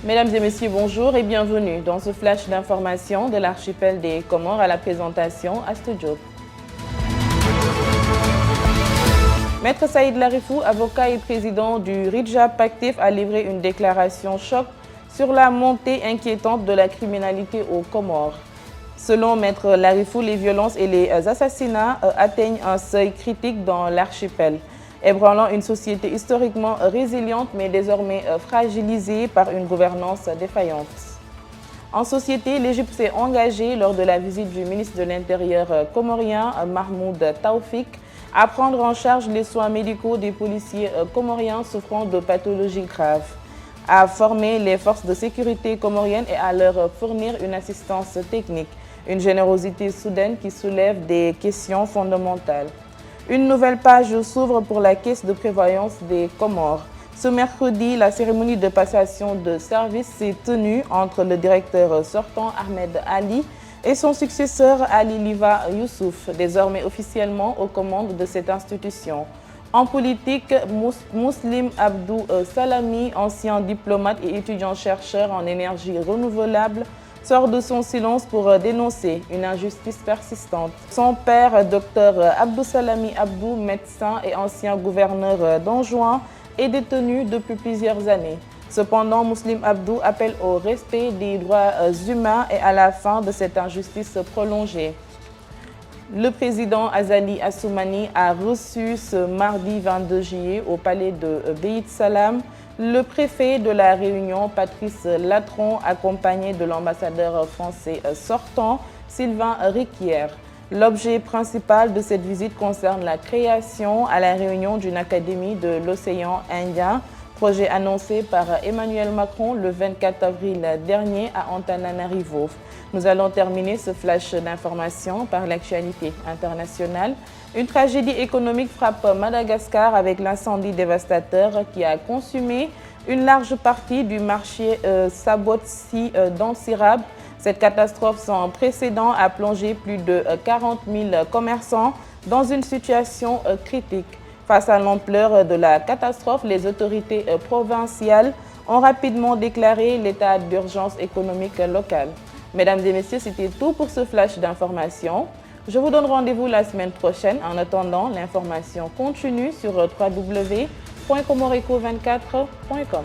Mesdames et messieurs, bonjour et bienvenue dans ce flash d'information de l'archipel des Comores. À la présentation, Astou Diop. Maître Saïd Larifou, avocat et président du RIDJAP actif, a livré une déclaration choc sur la montée inquiétante de la criminalité aux Comores. Selon Maître Larifou, les violences et les assassinats atteignent un seuil critique dans l'archipel, ébranlant une société historiquement résiliente mais désormais fragilisée par une gouvernance défaillante. En société, l'Égypte s'est engagée lors de la visite du ministre de l'Intérieur comorien Mahmoud Taoufik à prendre en charge les soins médicaux des policiers comoriens souffrant de pathologies graves, à former les forces de sécurité comoriennes et à leur fournir une assistance technique, une générosité soudaine qui soulève des questions fondamentales. Une nouvelle page s'ouvre pour la caisse de prévoyance des Comores. Ce mercredi, la cérémonie de passation de service s'est tenue entre le directeur sortant Ahmed Ali et son successeur Ali Liva Youssouf, désormais officiellement aux commandes de cette institution. En politique, Muslim Abdou Salami, ancien diplomate et étudiant-chercheur en énergie renouvelable, sort de son silence pour dénoncer une injustice persistante. Son père, Dr Abdou Salami Abdou, médecin et ancien gouverneur d'Anjouan, est détenu depuis plusieurs années. Cependant, Muslim Abdou appelle au respect des droits humains et à la fin de cette injustice prolongée. Le président Azali Assoumani a reçu ce mardi 22 juillet au palais de Beit Salam le préfet de la Réunion, Patrice Latron, accompagné de l'ambassadeur français sortant, Sylvain Riquière. L'objet principal de cette visite concerne la création à la Réunion d'une académie de l'océan Indien, projet annoncé par Emmanuel Macron le 24 avril dernier à Antananarivo. Nous allons terminer ce flash d'information par l'actualité internationale. Une tragédie économique frappe Madagascar avec l'incendie dévastateur qui a consumé une large partie du marché Sabotsi d'Antsirab. Cette catastrophe sans précédent a plongé plus de 40 000 commerçants dans une situation critique. Face à l'ampleur de la catastrophe, les autorités provinciales ont rapidement déclaré l'état d'urgence économique locale. Mesdames et messieurs, c'était tout pour ce flash d'information. Je vous donne rendez-vous la semaine prochaine. En attendant, l'information continue sur www.comoreco24.com.